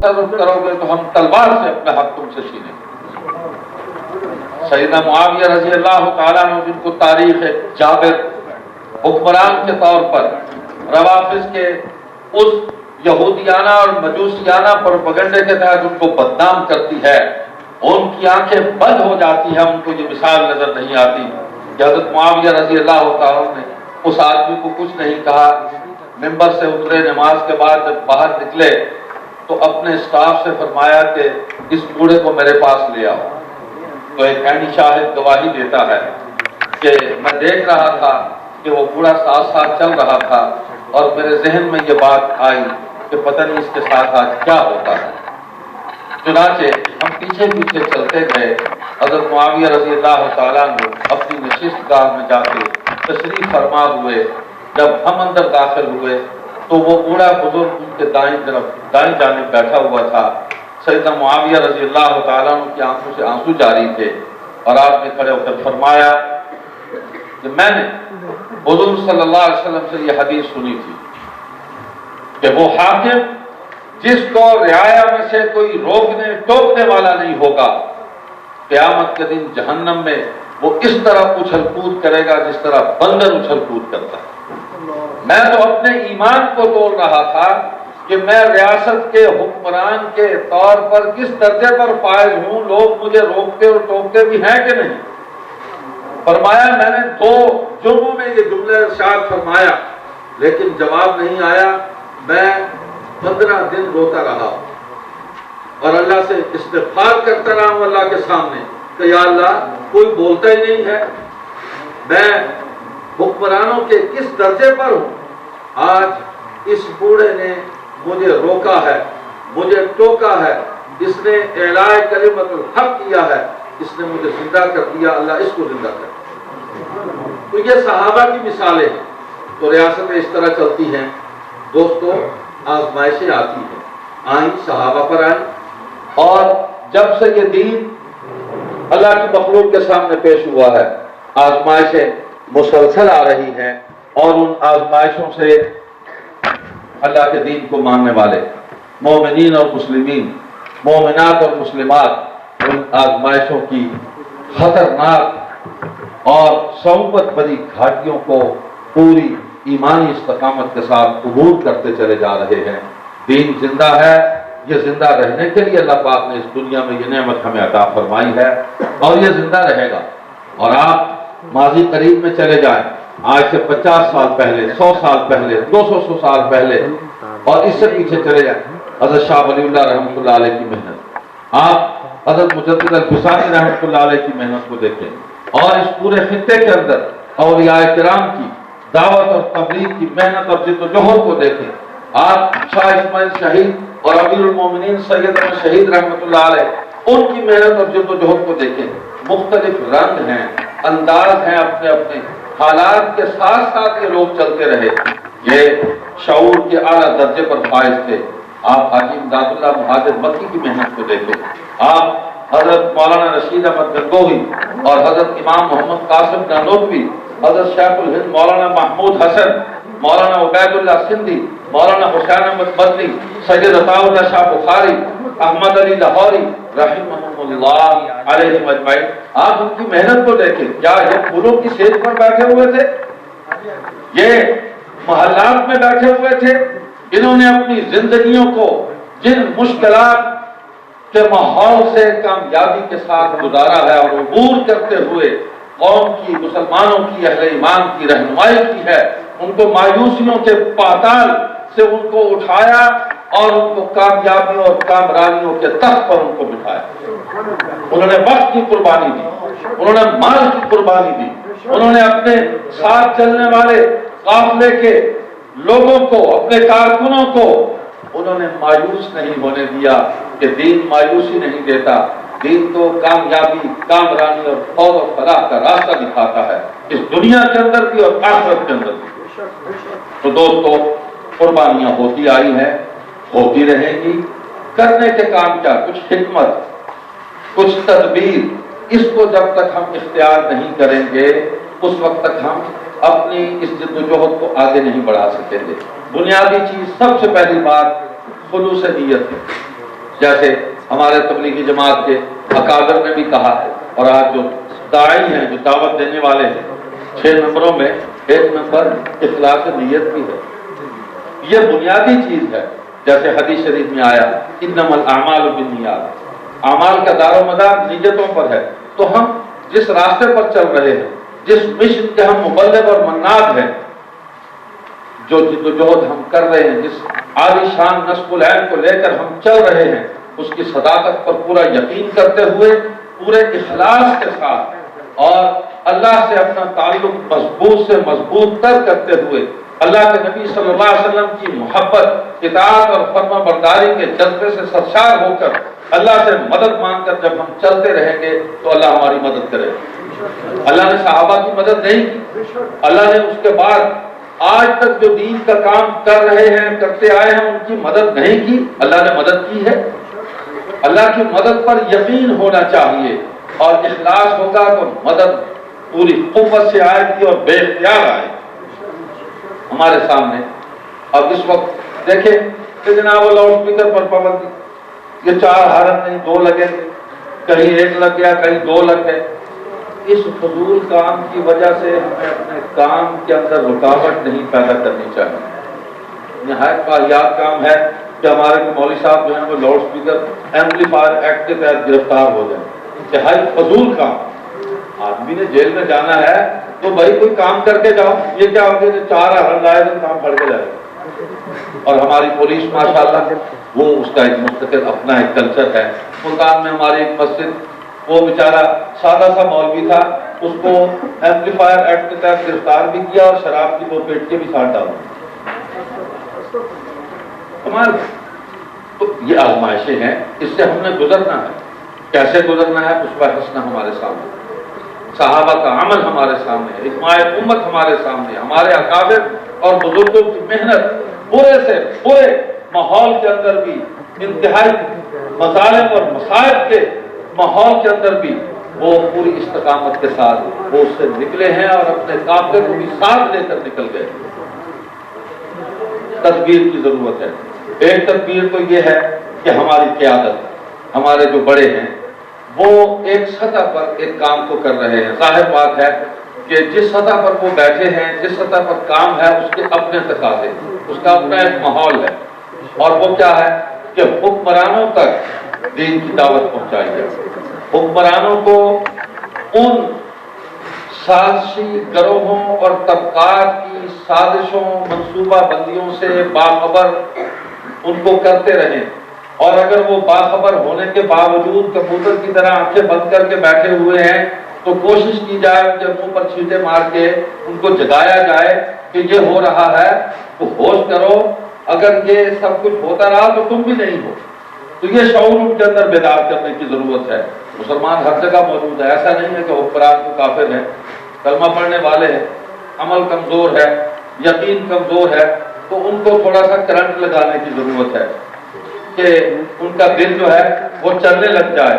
تصرف کرو گے تو ہم تلوار سے اپنا حق تم سے چھینیں گے۔ سیدنا معاویہ رضی اللہ تعالیٰ عنہ، جن کو تاریخ جابر حکمران کے طور پر روافض کے اس یہودیانہ اور مجوسیانہ پروپیگنڈے کے تحت ان کو بدنام کرتی ہے، ان کی آنکھیں بند ہو جاتی ہیں، ان کو یہ مثال نظر نہیں آتی کہ حضرت معاویہ رضی اللہ تعالیٰ نے اس آدمی کو کچھ نہیں کہا، ممبر سے اترے، نماز کے بعد جب باہر نکلے تو اپنے اسٹاف سے فرمایا کہ اس بوڑھے کو میرے پاس لے آؤ۔ تو ایک عینی شاہد گواہی دیتا ہے کہ میں دیکھ رہا تھا کہ وہ بوڑھا ساتھ ساتھ چل رہا تھا اور میرے ذہن میں یہ بات آئی کہ پتہ نہیں اس کے ساتھ آج کیا ہوتا ہے۔ چنانچہ ہم پیچھے پیچھے چلتے گئے، حضرت معاویہ رضی اللہ تعالیٰ عنہ اپنی نشست گاہ میں جا کے تشریف فرما ہوئے۔ جب ہم اندر داخل ہوئے تو وہ بوڑھا بزرگ ان کے دائیں جانب بیٹھا ہوا تھا۔ سیدنا معاویہ رضی اللہ تعالیٰ عنہ کی آنکھوں سے آنسو جاری تھے اور آپ نے کھڑے ہو کر فرمایا کہ میں نے حضور صلی اللہ علیہ وسلم سے یہ حدیث سنی تھی کہ وہ حاکم جس کو رعایا میں سے کوئی روکنے ٹوکنے والا نہیں ہوگا، قیامت کے دن جہنم میں وہ اس طرح اچھل کود کرے گا جس طرح بندر اچھل کود کرتا ہے۔ میں تو اپنے ایمان کو توڑ رہا تھا کہ میں ریاست کے حکمران کے طور پر کس درجے پر فائز ہوں، لوگ مجھے روکتے اور ٹوکتے بھی ہیں کہ نہیں۔ فرمایا میں نے 2 جمعوں میں یہ جملہ ارشاد فرمایا لیکن جواب نہیں آیا، میں 15 دن روتا رہا اور اللہ سے استغفار کرتا رہا ہوں اللہ کے سامنے کہ یا اللہ کوئی بولتا ہی نہیں ہے، میں حکمرانوں کے کس درجے پر ہوں۔ آج اس بوڑھے نے مجھے روکا ہے، مجھے ٹوکا ہے، اس نے اعلاء کلمت الحق کیا ہے، اس نے مجھے زندہ کر دیا، اللہ اس کو زندہ کر۔ تو یہ صحابہ کی مثالیں ہیں۔ تو ریاستیں اس طرح چلتی ہیں دوستو، آزمائشیں آتی ہیں، آئیں صحابہ پر آئیں، اور جب سے یہ دین اللہ کی مخلوق کے سامنے پیش ہوا ہے آزمائشیں مسلسل آ رہی ہیں، اور ان آزمائشوں سے اللہ کے دین کو ماننے والے مومنین اور مسلمین، مومنات اور مسلمات ان آزمائشوں کی خطرناک اور صعوبت بھری گھاٹیوں کو پوری ایمانی استقامت کے ساتھ عبور کرتے چلے جا رہے ہیں۔ دین زندہ ہے، یہ زندہ رہنے کے لیے اللہ پاک نے اس دنیا میں یہ نعمت ہمیں عطا فرمائی ہے اور یہ زندہ رہے گا۔ اور آپ ماضی قریب میں چلے جائیں، آج سے 50 سال پہلے، 100 سال پہلے، 200 سال پہلے، اور اس سے پیچھے چلے جائیں، حضرت شاہ ولی اللہ رحمۃ اللہ علیہ کی محنت، آپ حضرت مجدد الفسانی رحمۃ اللہ علیہ کی محنت کو دیکھیں، اور اس پورے خطے کے اندر اولیاء کرام کی دعوت اور تبلیغ کی محنت اور جد و جہد کو دیکھیں۔ آپ شاہ اسماعیل شہید اور امیر المومنین سید احمد شہید رحمۃ اللہ علیہ ان کی محنت اور جد و جہد کو دیکھیں۔ مختلف رنگ ہیں، انداز ہیں، اپنے اپنے حالات کے ساتھ ساتھ یہ لوگ چلتے رہے، یہ شعور کے اعلیٰ درجے پر فائز تھے۔ آپ حاجی امداد اللہ مہاجر مکی کی محنت کو دیکھیں، آپ حضرت مولانا رشید احمد گنگوہی اور حضرت امام محمد قاسم نانوتوی، حضرت شیخ الہند مولانا محمود حسن، مولانا عبید اللہ سندھی، مولانا حسین احمد مدنی، سید عطا اللہ شاہ بخاری، احمد علی لاہوری رحمہم اللہ علیہم اجمعین، آپ ان کی محنت کو دیکھیں۔ کیا یہ پھولوں کی سیج پر بیٹھے ہوئے تھے؟ یہ محلات میں بیٹھے ہوئے تھے؟ انہوں نے اپنی زندگیوں کو جن مشکلات کے ماحول سے کامیابی کے ساتھ گزارا ہے اور عبور کرتے ہوئے قوم کی، مسلمانوں کی، اہل ایمان کی رہنمائی کی ہے، ان کو مایوسیوں کے پاتال سے ان کو اٹھایا اور ان کو کامیابیوں اور کامرانیوں کے تخت پر ان کو بٹھایا۔ انہوں نے وقت کی قربانی دی، انہوں نے مال کی قربانی دی، انہوں نے اپنے ساتھ چلنے والے قافلے کے لوگوں کو، اپنے کارکنوں کو انہوں نے مایوس نہیں ہونے دیا کہ دین مایوسی نہیں دیتا، دین تو کامیابی، کامرانی اور فوز و فلاح کا راستہ دکھاتا ہے، اس دنیا کے اندر بھی اور آخرت کے اندر بھی۔ تو دوستو، قربانیاں ہوتی آئی ہیں، ہوتی رہیں گی، کرنے کے کام کیا، کچھ حکمت، کچھ تدبیر، اس کو جب تک ہم اختیار نہیں کریں گے اس وقت تک ہم اپنی اس جد و جہد کو آگے نہیں بڑھا سکیں گے۔ بنیادی چیز، سب سے پہلی بات خلوص نیت ہے۔ جیسے ہمارے تبلیغی جماعت کے اکابر نے بھی کہا ہے، اور آج جو داعی ہیں، جو دعوت دینے والے ہیں، 6 نمبروں میں 1 نمبر اخلاص نیت بھی ہے۔ یہ بنیادی چیز ہے، جیسے حدیث شریف میں آیا انما الاعمال بالنیات، اعمال کا دار و مدار نیتوں پر ہے۔ تو ہم جس راستے پر چل رہے ہیں، جس مشن کے ہم مبلغ اور مناد ہیں، جو جدوجہد ہم کر رہے ہیں، جس عالی شان نصب العین کو لے کر ہم چل رہے ہیں، اس کی صداقت پر پورا یقین کرتے ہوئے، پورے اخلاص کے ساتھ، اور اللہ سے اپنا تعلق مضبوط سے مضبوط تر کرتے ہوئے، اللہ کے نبی صلی اللہ علیہ وسلم کی محبت، اطاعت اور فرما برداری کے جذبے سے سرشار ہو کر اللہ سے مدد مانگ کر جب ہم چلتے رہیں گے تو اللہ ہماری مدد کرے گا۔ اللہ نے صحابہ کی مدد نہیں کی، اللہ نے اس کے بعد آج تک جو دین کا کام کر رہے ہیں، کرتے آئے ہیں، ان کی مدد نہیں کی، اللہ نے مدد کی ہے۔ اللہ کی مدد پر یقین ہونا چاہیے، اور اخلاص ہوگا تو مدد پوری قوت سے آئے گی اور بے اختیار آئے گی ہمارے سامنے۔ اب اس وقت دیکھیں کہ جناب لاؤڈ اسپیکر پر پابندی، یہ 4 ہارن نہیں 2 لگے، کہیں 1 لگ گیا، کہیں 2 لگ گئے۔ اس فضول کام کی وجہ سے ہمیں اپنے کام کے اندر رکاوٹ نہیں پیدا کرنی چاہیے۔ نہایت واحد کام ہے کہ ہمارے مولوی صاحب جو ہیں وہ لاؤڈ اسپیکر ایمپلیفائر ایکٹ کے تحت گرفتار ہو جائیں۔ انتہائی فضول کام، آدمی نے جیل میں جانا ہے تو بھائی کوئی کام کر کے جاؤ، یہ کیا ہوگا کہ 4 ہارن لائے تو کام پڑ کے جائے گا۔ اور ہماری پولیس ماشاءاللہ وہ اس کا ایک مستقل اپنا ایک کلچر ہے۔ ملتان میں ہماری ایک مسجد، وہ بیچارہ سادہ سا مولوی تھا، اس کو ایمپلیفائر ایکٹ کے تحت گرفتار بھی کیا اور شراب کی 2 پیٹ کے بھی ساتھ ڈالا۔ تو یہ آزمائشیں ہیں، اس سے ہم نے گزرنا ہے۔ کیسے گزرنا ہے؟ اس پر حسنہ ہمارے سامنے، صحابہ کا عمل ہمارے سامنے، اجماع امت ہمارے سامنے، ہمارے اکابر اور بزرگوں کی محنت، برے سے برے ماحول کے اندر بھی، انتہائی مظالم اور مصائب کے ماحول کے اندر بھی وہ پوری استقامت کے ساتھ وہ اس سے نکلے ہیں، اور اپنے قافلے کو بھی ساتھ لے کر نکل گئے۔ تدبیر کی ضرورت ہے۔ ایک تدبیر تو یہ ہے کہ ہماری قیادت، ہمارے جو بڑے ہیں وہ ایک سطح پر ایک کام کو کر رہے ہیں۔ ظاہر بات ہے کہ جس سطح پر وہ بیٹھے ہیں، جس سطح پر کام ہے، اس کے اپنے تقاضے، اس کا اپنا ایک ماحول ہے، اور وہ کیا ہے کہ حکمرانوں تک دین کی دعوت پہنچائی ہے۔ حکمرانوں کو ان سازشی گروہوں اور طبقات کی سازشوں، منصوبہ بندیوں سے باخبر ان کو کرتے رہیں، اور اگر وہ باخبر ہونے کے باوجود کبوتر کی طرح آنکھیں بند کر کے بیٹھے ہوئے ہیں تو کوشش کی جائے ان کے منہ پر چھینٹے مار کے ان کو جگایا جائے کہ یہ ہو رہا ہے، تو ہوش کرو، اگر یہ سب کچھ ہوتا رہا تو تم بھی نہیں ہو۔ تو یہ شعور ان کے اندر بیدار کرنے کی ضرورت ہے۔ مسلمان ہر جگہ موجود ہے، ایسا نہیں ہے کہ حکمران کو کافر ہیں، کلمہ پڑھنے والے ہیں، عمل کمزور ہے، یقین کمزور ہے، تو ان کو تھوڑا سا کرنٹ لگانے کی ضرورت ہے کہ ان کا دل جو ہے وہ چلنے لگ جائے،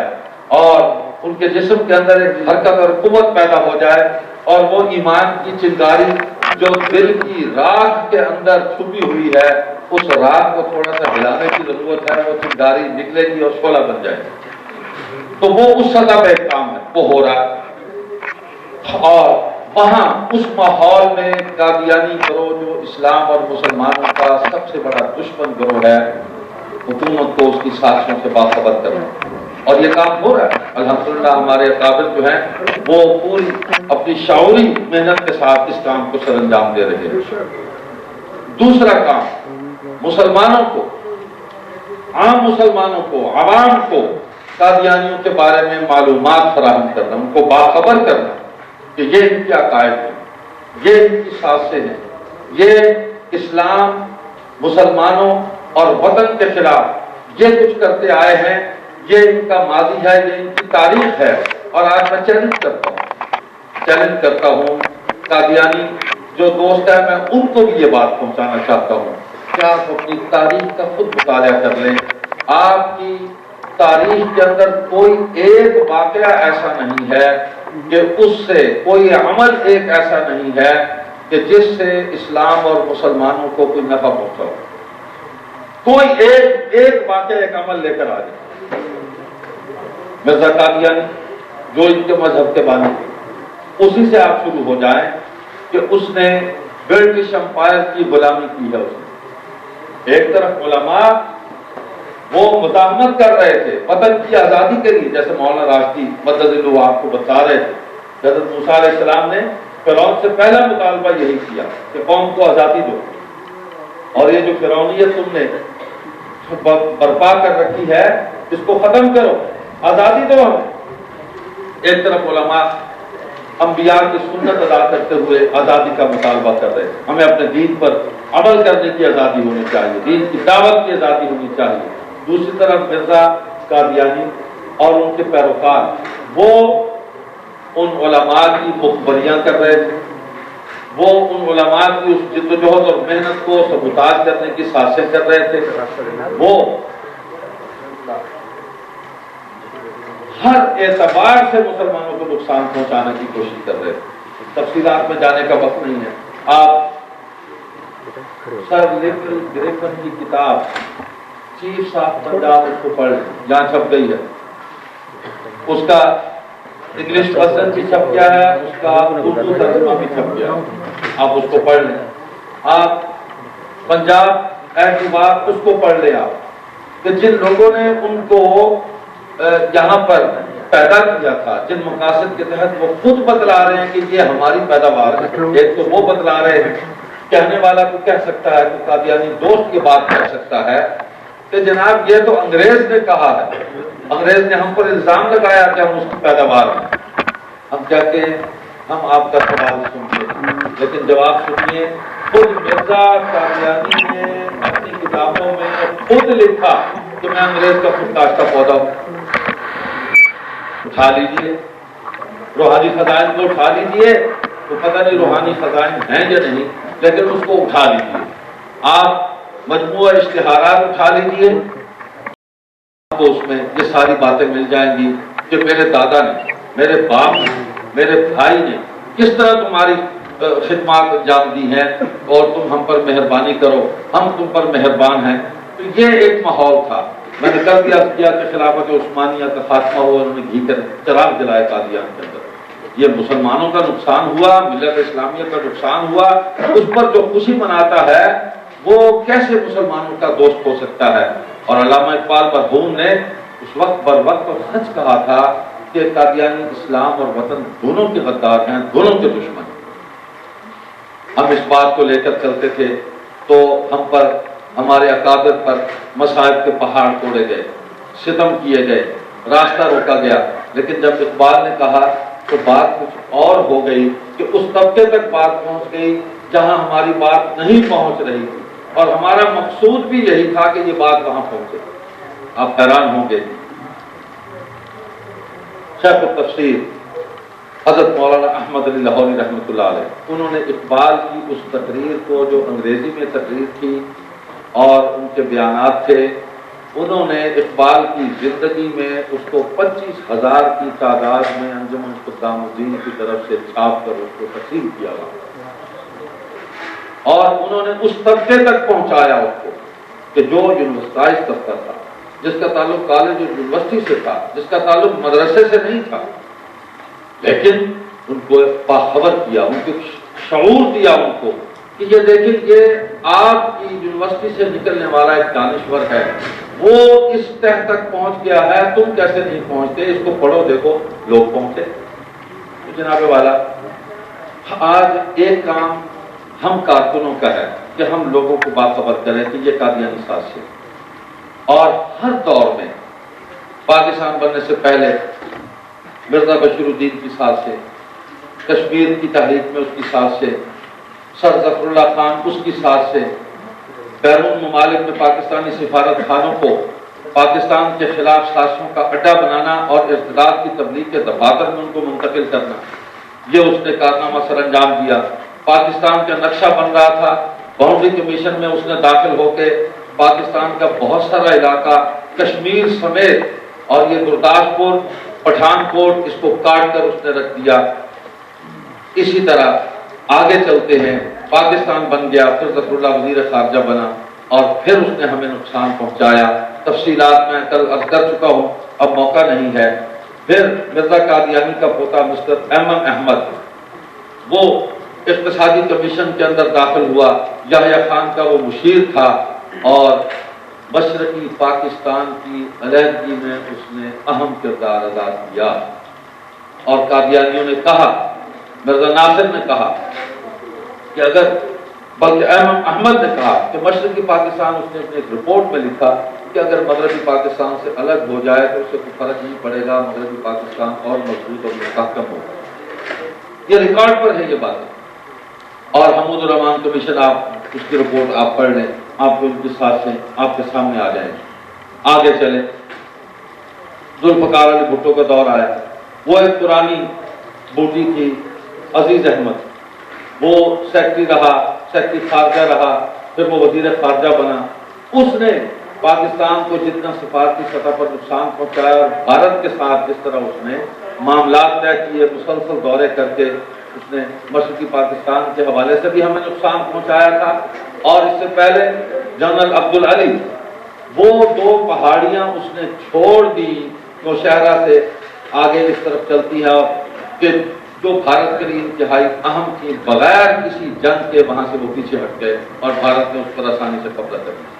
اور ان کے جسم کے اندر ایک حرکت اور قوت پیدا ہو جائے، اور وہ ایمان کی چنگاری جو دل کی راکھ کے اندر چھپی ہوئی ہے، اس راکھ کو تھوڑا سا ہلانے کی ضرورت ہے، وہ چنگاری نکلے گی اور شعلہ بن جائے گی۔ تو وہ اس سطح پہ ایک کام ہے، وہ ہو رہا ہے، اور وہاں اس ماحول میں قادیانی گروہ جو اسلام اور مسلمانوں کا سب سے بڑا دشمن گروہ ہے، حکومت کو اس کی سازشوں سے باخبر کرنا، اور یہ کام ہو رہا ہے۔ الحمدللہ ہمارے اکابر جو ہیں وہ پوری اپنی شعوری محنت کے ساتھ اس کام کو سر انجام دے رہے ہیں۔ دوسرا کام، مسلمانوں کو، عام مسلمانوں کو، عوام کو قادیانیوں کے بارے میں معلومات فراہم کرنا، ان کو باخبر کرنا کہ یہ ان کے عقائد ہیں، یہ ان کی سازشیں ہیں، یہ اسلام، مسلمانوں اور وطن کے خلاف یہ کچھ کرتے آئے ہیں، یہ ان کا ماضی ہے، یہ ان کی تاریخ ہے۔ اور آج میں چیلنج کرتا ہوں قادیانی جو دوست ہیں، میں ان کو بھی یہ بات پہنچانا چاہتا ہوں کہ آپ اپنی تاریخ کا خود مطالعہ کر لیں۔ آپ کی تاریخ کے اندر کوئی ایک واقعہ ایسا نہیں ہے کہ اس سے کوئی عمل ایک ایسا نہیں ہے کہ جس سے اسلام اور مسلمانوں کو کوئی نفع پہنچا ہو۔ کوئی ایک واقعہ ایک عمل لے کر آ جائے. مرزا قادیانی جو ان کے مذہب کے بانی تھے، اسی سے آپ شروع ہو جائیں کہ اس نے برٹش امپائر کی غلامی کی ہے. اس نے ایک طرف علماء وہ مزاحمت کر رہے تھے وطن کی آزادی کے لیے، جیسے مولانا راشدی مدد اللہ آپ کو بتا رہے تھے، حضرت موسیٰ علیہ السلام نے فرعون سے پہلا مطالبہ یہی کیا کہ قوم کو آزادی دو، اور یہ جو فرعونیت تم نے برپا کر رکھی ہے اس کو ختم کرو، آزادی دو ہمیں. ایک طرف علماء انبیاء کی سنت ادا کرتے ہوئے آزادی کا مطالبہ کر رہے ہیں، ہمیں اپنے دین پر عمل کرنے کی آزادی ہونی چاہیے، دین کی دعوت کی آزادی ہونی چاہیے. دوسری طرف مرزا قادیانی اور ان کے پیروکار وہ ان علماء کی مخبریاں کر رہے تھے، وہ ان علماء کی اس جدوجہد اور محنت کو سبوتاژ کرنے کی سازشیں کر رہے تھے. وہ ہر اعتبار سے مسلمانوں کو نقصان پہنچانے کی کوشش کر رہے تھے. تفصیلات میں جانے کا وقت نہیں ہے. آپ سر لٹل گریفن کی کتاب چیف آف پنجاب اس کو پڑھ لیں، جہاں چھپ گئی ہے. اس کا انگلش ورژن بھی چھپ گیا ہے، اس کا اردو ترجمہ بھی چھپ گیا ہے، آپ اس کو پڑھ لیں. آپ پنجاب احتجاج اس کو پڑھ لیں آپ، کہ جن لوگوں نے ان کو یہاں پر پیدا کیا تھا، جن مقاصد کے تحت وہ خود بتلا رہے ہیں کہ یہ ہماری پیداوار ہے. ایک تو وہ بتلا رہے ہیں، کہنے والا کو کہہ سکتا ہے کہ قادیانی دوست کی بات کہہ سکتا ہے کہ جناب یہ تو انگریز نے کہا ہے، انگریز نے ہم پر الزام لگایا کہ ہم اس کی پیداوار ہیں. ہم کہتے ہیں ہم آپ کا سوال سنتے، لیکن جواب سنیے. خود مرزا قادیانی نے اپنی کتابوں میں خود لکھا کہ میں انگریز کا خود کاشتہ پودا ہوں. اٹھا لیجیے روحانی خزائن کو، اٹھا لیجیے، تو پتہ نہیں روحانی خزائن ہیں یا نہیں، لیکن اس کو اٹھا لیجیے. آپ مجموعہ اشتہارات اٹھا لیجیے، آپ کو اس میں یہ ساری باتیں مل جائیں گی کہ میرے دادا نے، میرے باپ نے، میرے بھائی نے کس طرح تمہاری خدمات انجام دی ہیں، اور تم ہم پر مہربانی کرو، ہم تم پر مہربان ہیں. تو یہ ایک ماحول تھا. میں نے کل بھی عرض کیا کہ خلافت عثمانیہ کا خاتمہ ہوا، انہوں نے گھی کر چراغ جلائے قادیان کے اندر. یہ مسلمانوں کا نقصان ہوا، ملت اسلامیہ کا نقصان ہوا. اس پر جو خوشی مناتا ہے وہ کیسے مسلمانوں کا دوست ہو سکتا ہے؟ اور علامہ اقبال مرحوم نے اس وقت بر وقت اور سچ کہا تھا کہ قادیانی اسلام اور وطن دونوں کے غدار ہیں، دونوں کے دشمن. ہم اس بات کو لے کر چلتے تھے تو ہم پر، ہمارے اکابر پر مصائب کے پہاڑ توڑے گئے، ستم کیے گئے، راستہ روکا گیا. لیکن جب اقبال نے کہا تو بات کچھ اور ہو گئی کہ اس طبقے تک بات پہنچ گئی جہاں ہماری بات نہیں پہنچ رہی تھی، اور ہمارا مقصود بھی یہی تھا کہ یہ بات وہاں پہنچے. آپ حیران ہوں گے، شیخ التفسیر حضرت مولانا احمد علی لاہوری رحمۃ اللہ علیہ، انہوں نے اقبال کی اس تقریر کو جو انگریزی میں تقریر تھی اور ان کے بیانات تھے، انہوں نے اقبال کی زندگی میں اس کو 25,000 کی تعداد میں انجمن خدام الدین کی طرف سے چھاپ کر اس کو تقسیم کیا گیا، اور انہوں نے اس طبقے تک پہنچایا اس کو کہ جو یونیورسٹائز طبقہ تھا، جس کا تعلق کالج اور یونیورسٹی سے تھا، جس کا تعلق مدرسے سے نہیں تھا، لیکن ان کو باخبر کیا، ان کو شعور دیا ان کو کہ یہ دیکھیں یہ آپ کی یونیورسٹی سے نکلنے والا ایک دانشور ہے، وہ اس تہ تک پہنچ گیا ہے، تم کیسے نہیں پہنچتے؟ اس کو پڑھو، دیکھو لوگ پہنچے. تو جناب والا، آج ایک کام ہم کارکنوں کا ہے کہ ہم لوگوں کو باخبر کریں کہ یہ قادیانی سازش ہے. اور ہر دور میں پاکستان بننے سے پہلے مرزا بشیر الدین کی سازشیں، کشمیر کی تحریک میں اس کی سازشیں، سر ظفر اللہ خان اس کی سازشیں، بیرون ممالک میں پاکستانی سفارت خانوں کو پاکستان کے خلاف سازشوں کا اڈا بنانا اور ارتداد کی تبلیغ کے دفاتر میں ان کو منتقل کرنا، یہ اس نے کارنامہ سر انجام دیا. پاکستان کا نقشہ بن رہا تھا، باؤنڈری کمیشن میں اس نے داخل ہو کے پاکستان کا بہت سارا علاقہ کشمیر سمیت اور یہ گرداسپور، پٹھان کوٹ، اس کو کاٹ کر اس نے رکھ دیا. اسی طرح آگے چلتے ہیں، پاکستان بن گیا، پھر ظفر اللہ وزیر خارجہ بنا، اور پھر اس نے ہمیں نقصان پہنچایا۔ تفصیلات میں کل عرض کر چکا ہوں، اب موقع نہیں ہے۔ پھر مرزا قادیانی کا پوتا مسٹر ایم ایم احمد، وہ اقتصادی کمیشن کے اندر داخل ہوا، یحییٰ خان کا وہ مشیر تھا، اور مشرقی پاکستان کی علیحدگی میں اس نے اہم کردار ادا کیا۔ اور قادیانیوں نے کہا، مرزا ناصر نے کہا کہ اگر، بلکہ احمد احمد نے کہا کہ مشرقی پاکستان، اس نے اپنے ایک رپورٹ میں لکھا کہ اگر مغربی پاکستان سے الگ ہو جائے تو اس سے کوئی فرق نہیں پڑے گا، مغربی پاکستان اور مضبوط اور مستحکم ہوگا۔ یہ ریکارڈ پر ہے یہ بات۔ اور حمود الرحمان کمیشن، آپ اس کی رپورٹ آپ پڑھ لیں، آپ کو ان کے ساتھ سے آپ کے سامنے آ جائیں گے۔ آگے چلیں، ذوالفقار علی بھٹو کا دور آیا، وہ ایک پرانی بوٹی تھی، عزیز احمد، وہ سیکرٹری رہا، سیکرٹری خارجہ رہا، پھر وہ وزیر خارجہ بنا۔ اس نے پاکستان کو جتنا سفارتی سطح پر نقصان پہنچایا، اور بھارت کے ساتھ جس طرح اس نے معاملات طے کیے، مسلسل دورے کر کے اس نے مشرقی پاکستان کے حوالے سے بھی ہمیں نقصان پہنچایا تھا۔ اور اس سے پہلے جنرل عبدالعلی، وہ 2 پہاڑیاں اس نے چھوڑ دی نوشہرہ سے آگے اس طرف چلتی ہے، کہ جو بھارت کے لیے انتہائی اہم تھی، بغیر کسی جنگ کے وہاں سے وہ پیچھے ہٹ گئے اور بھارت نے اس پر آسانی سے قبضہ کر لیا۔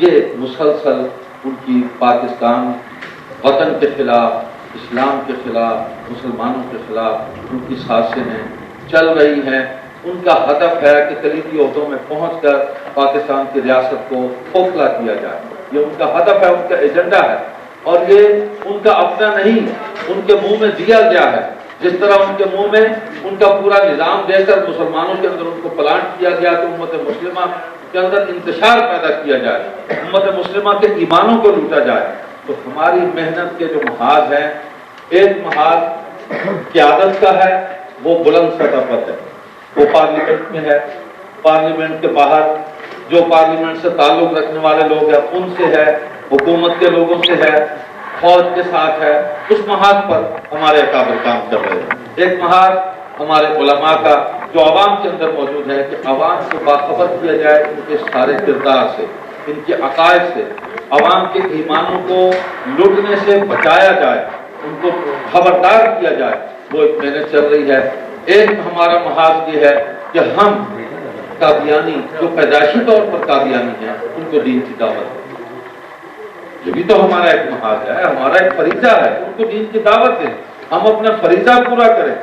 یہ مسلسل ان کی پاکستان وطن کے خلاف، اسلام کے خلاف، مسلمانوں کے خلاف ان کی سازشیں چل رہی ہیں۔ ان کا ہدف ہے کہ کلیدی عہدوں میں پہنچ کر پاکستان کی ریاست کو کھوکھلا کیا جائے۔ یہ ان کا ہدف ہے، ان کا ایجنڈا ہے، اور یہ ان کا اپنا نہیں، ان کے منہ میں دیا گیا ہے۔ جس طرح ان کے منہ میں ان کا پورا نظام دے کر مسلمانوں کے اندر ان کو پلانٹ کیا گیا کہ امت مسلمہ کے اندر انتشار پیدا کیا جائے، امت مسلمہ کے ایمانوں کو لوٹا جائے۔ تو ہماری محنت کے جو محاذ ہیں، ایک محاذ قیادت کا ہے، وہ بلند سطح پر ہے، وہ پارلیمنٹ میں ہے، پارلیمنٹ کے باہر جو پارلیمنٹ سے تعلق رکھنے والے لوگ ہیں ان سے ہے، حکومت کے لوگوں سے ہے، فوج کے ساتھ ہے۔ اس محاذ پر ہمارے اکابر کام کر رہے ہیں۔ ایک محاذ ہمارے علماء کا جو عوام کے اندر موجود ہے، کہ عوام کو باخبر کیا جائے ان کے سارے کردار سے، ان کے عقائد سے، عوام کے ایمانوں کو لوٹنے سے بچایا جائے، ان کو خبردار کیا جائے۔ وہ ایک محنت چل رہی ہے۔ ایک ہمارا محاذ یہ ہے کہ ہم قادیانی جو پیدائشی طور پر قادیانی ہیں ان کو دین کی دعوت دیں۔ یہ بھی تو ہمارا ایک محاذ ہے، ہمارا ایک فریضہ ہے، ان کو دین کی دعوت دیں، ہم اپنا فریضہ پورا کریں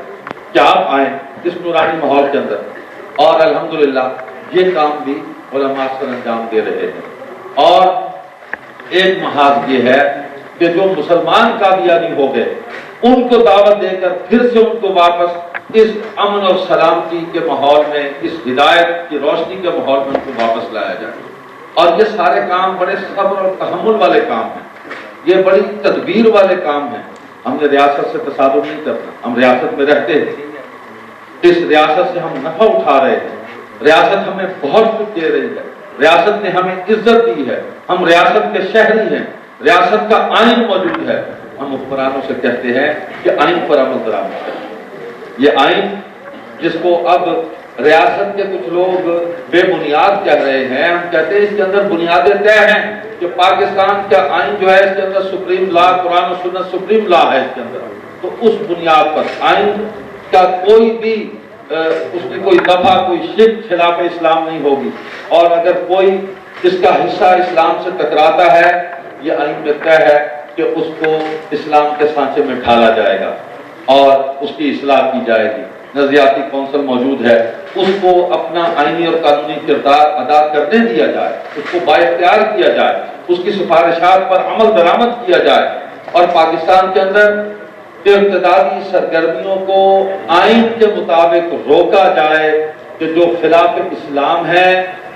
کہ آپ آئیں اس نورانی ماحول کے اندر۔ اور الحمدللہ یہ کام بھی علماء سر انجام دے رہے ہیں۔ اور ایک محاذ یہ ہے کہ جو مسلمان قادیانی ہو گئے ان کو دعوت دے کر پھر سے ان کو واپس اس امن اور سلامتی کے ماحول میں، اس ہدایت کی روشنی کے ماحول میں ان کو واپس لایا جائے۔ اور یہ سارے کام بڑے صبر اور تحمل والے کام ہیں، یہ بڑی تدبیر والے کام ہیں۔ ہم نے ریاست سے تصادم نہیں کرنا، ہم ریاست میں رہتے ہیں، اس ریاست سے ہم نفع اٹھا رہے ہیں، ریاست ہمیں بہت کچھ دے رہی ہے، ریاست نے ہمیں عزت دی ہے، ہم ریاست کے شہری ہیں، ریاست کا آئین موجود ہے۔ ہم حکمرانوں سے کہتے ہیں کہ آئین پر عمل درآمد کریں۔ یہ آئین جس کو اب ریاست کے کچھ لوگ بے بنیاد کہہ رہے ہیں، ہم کہتے ہیں اس کے اندر بنیادیں طے ہیں کہ پاکستان کا آئین جو ہے اس کے اندر سپریم لا، قرآن و سنت سپریم لا ہے اس کے اندر۔ تو اس بنیاد پر آئین کا کوئی بھی اس کی کوئی دفعہ، کوئی شق خلاف اسلام نہیں ہوگی، اور اگر کوئی اس کا حصہ اسلام سے ٹکراتا ہے، یہ آئین میں طے ہے کہ اس کو اسلام کے سانچے میں ڈھالا جائے گا اور اس کی اصلاح کی جائے گی۔ نظریاتی کونسل موجود ہے، اس کو اپنا آئینی اور قانونی کردار ادا کرنے دیا جائے، اس کو بااختیار کیا جائے، اس کی سفارشات پر عمل درآمد کیا جائے، اور پاکستان کے اندر ارتدادی سرگرمیوں کو آئین کے مطابق روکا جائے، کہ جو خلاف اسلام ہے،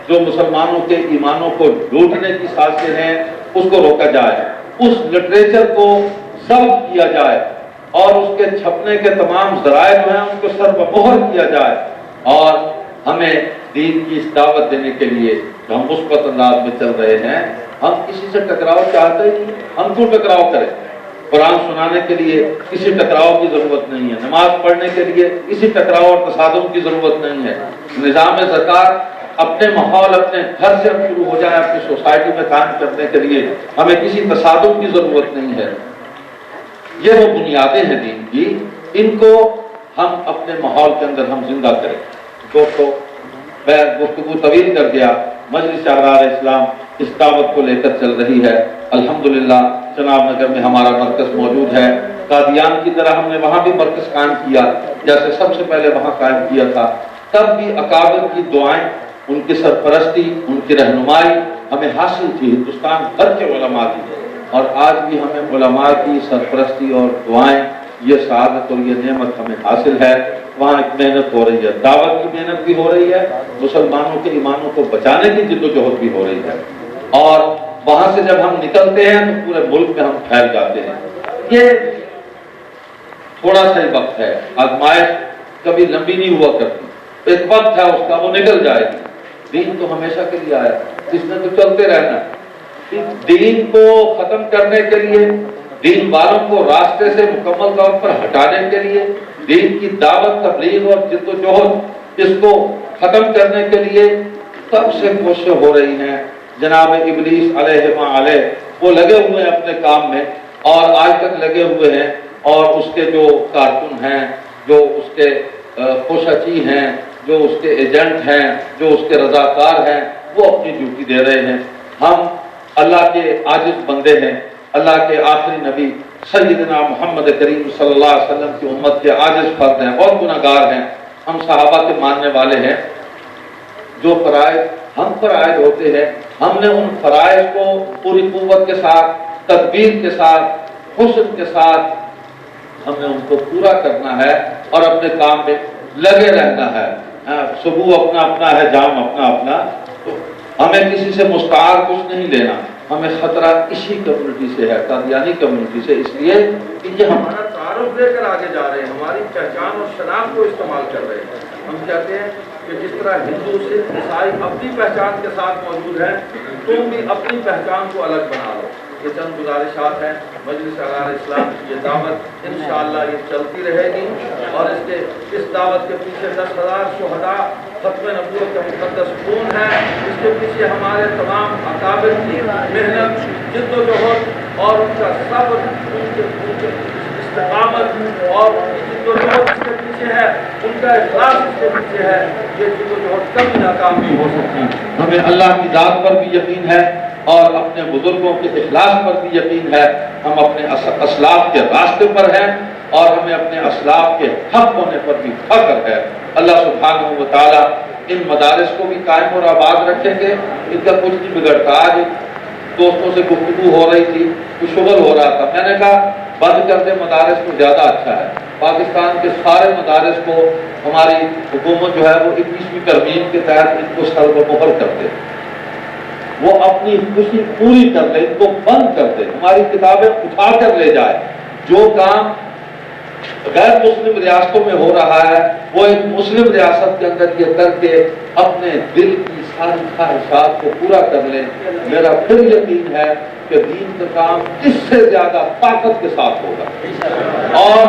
جو مسلمانوں کے ایمانوں کو لوٹنے کی سازشیں ہیں، اس کو روکا جائے، اس لٹریچر کو ضبط کیا جائے، اور اس کے چھپنے کے تمام ذرائع جو ہیں ان کو سر بمہر کیا جائے۔ اور ہمیں دین کی اس دعوت دینے کے لیے جو ہم مثبت انداز میں چل رہے ہیں، ہم کسی سے ٹکراؤ چاہتے ہی نہیں، ہم کیوں ٹکراؤ کریں؟ قرآن سنانے کے لیے کسی ٹکراؤ کی ضرورت نہیں ہے، نماز پڑھنے کے لیے کسی ٹکراؤ اور تصادم کی ضرورت نہیں ہے، نظام زکوٰۃ اپنے ماحول اپنے گھر سے ہم شروع ہو جائیں اپنی سوسائٹی میں قائم کرنے کے لیے، ہمیں کسی تصادم کی ضرورت نہیں ہے۔ یہ وہ بنیادیں ہیں دین کی، ان کو ہم اپنے ماحول کے اندر ہم زندہ کریں۔ دوستو، میں گفتگو طویل کر گیا، مجلس احرار اسلام اس دعوت کو لے کر چل رہی ہے۔ الحمدللہ جناب نگر میں ہمارا مرکز موجود ہے، قادیان کی طرح ہم نے وہاں بھی مرکز قائم کیا، جیسے سب سے پہلے وہاں قائم کیا تھا، تب بھی اکابر کی دعائیں، ان کی سرپرستی، ان کی رہنمائی ہمیں حاصل تھی، ہندوستان بھر کے علماء کی، اور آج بھی ہمیں علماء کی سرپرستی اور دعائیں، یہ سعادت اور یہ نعمت ہمیں حاصل ہے۔ وہاں ایک محنت ہو رہی ہے، دعوت کی محنت بھی ہو رہی ہے، مسلمانوں کے ایمانوں کو بچانے کی جدوجہد بھی ہو رہی ہے، اور وہاں سے جب ہم نکلتے ہیں تو پورے ملک میں ہم پھیل جاتے ہیں۔ یہ تھوڑا سا ہی وقت ہے، آزمائش کبھی لمبی نہیں ہوا کرتی، ایک وقت ہے اس کا، وہ نکل جائے گی۔ دین تو ہمیشہ کے لیے آیا، اس نے تو چلتے رہنا ہے۔ دین کو ختم کرنے کے لیے، دین والوں کو راستے سے مکمل طور پر ہٹانے کے لیے، دین کی دعوت تبلیغ اور جد و جہد اس کو ختم کرنے کے لیے کب سے کوششیں ہو رہی ہیں۔ جناب ابلیس علیہ ما علیہ وہ لگے ہوئے ہیں اپنے کام میں، اور آج تک لگے ہوئے ہیں، اور اس کے جو کارکن ہیں، جو اس کے کوشچی ہیں، جو اس کے ایجنٹ ہیں، جو اس کے رضاکار ہیں، وہ اپنی ڈیوٹی دے رہے ہیں۔ ہم اللہ کے عاجز بندے ہیں، اللہ کے آخری نبی سیدنا محمد کریم صلی اللہ علیہ وسلم کی امت کے عاجز فرد ہیں، بہت گناہگار ہیں۔ ہم صحابہ کے ماننے والے ہیں۔ جو فرائض ہم فرائض ہوتے ہیں، ہم نے ان فرائض کو پوری قوت کے ساتھ، تدبیر کے ساتھ، حسن کے ساتھ ہمیں ان کو پورا کرنا ہے اور اپنے کام میں لگے رہنا ہے۔ صبح اپنا اپنا ہے، جام اپنا اپنا، تو ہمیں کسی سے مستعار کچھ نہیں لینا۔ ہمیں خطرہ اسی کمیونٹی سے ہے، قادیانی کمیونٹی سے، اس لیے کہ یہ ہمارا تعارف لے کر آگے جا رہے ہیں، ہماری پہچان اور شناخت کو استعمال کر رہے ہیں۔ ہم کہتے ہیں کہ جس طرح ہندو سکھ عیسائی اپنی پہچان کے ساتھ موجود ہیں، تم بھی اپنی پہچان کو الگ بنا لو۔ یہ چند گزارشات ہیں۔ مجلس احرار اسلام کی یہ دعوت انشاءاللہ یہ چلتی رہے گی، اور اس دعوت کے پیچھے 10,000 شہداء ختم نبوت کا مقدس خون ہے، اس کے پیچھے ہمارے تمام اکابر کی محنت، جد و جہد اور ان کا صبر، ان کے استقامت اور ان کی جد و جہد اس کے پیچھے ہے، ان کا اخلاص اس کے پیچھے ہے۔ یہ جد و جہد کبھی ناکام نہیں ہو سکتی۔ ہمیں اللہ کی ذات پر بھی یقین ہے اور اپنے بزرگوں کے اخلاص پر بھی یقین ہے۔ ہم اپنے اسلاف کے راستے پر ہیں اور ہمیں اپنے اسلاف کے حق ہونے پر بھی فخر ہے۔ اللہ سبحانہ و تعالیٰ ان مدارس کو بھی قائم اور آباد رکھیں گے، ان کا کچھ نہیں بگڑتا۔ آج دوستوں سے گفتگو ہو رہی تھی، کچھ شغل ہو رہا تھا، میں نے کہا بند کر دیں مدارس تو زیادہ اچھا ہے۔ پاکستان کے سارے مدارس کو ہماری حکومت جو ہے وہ 21ویں ترمیم کے تحت ان کو سر و مہر کر دے، وہ اپنی خوشی پوری کر لے، ان کو بند کر دے، ہماری کتابیں اٹھا کر لے جائے۔ جو کام غیر مسلم ریاستوں میں ہو رہا ہے وہ ایک مسلم ریاست کے اندر یہ کر کے اپنے دل کی ساری خواہشات کو پورا کر لیں۔ میرا پھر یقین ہے کہ دین کا کام اس سے زیادہ طاقت کے ساتھ ہوگا، اور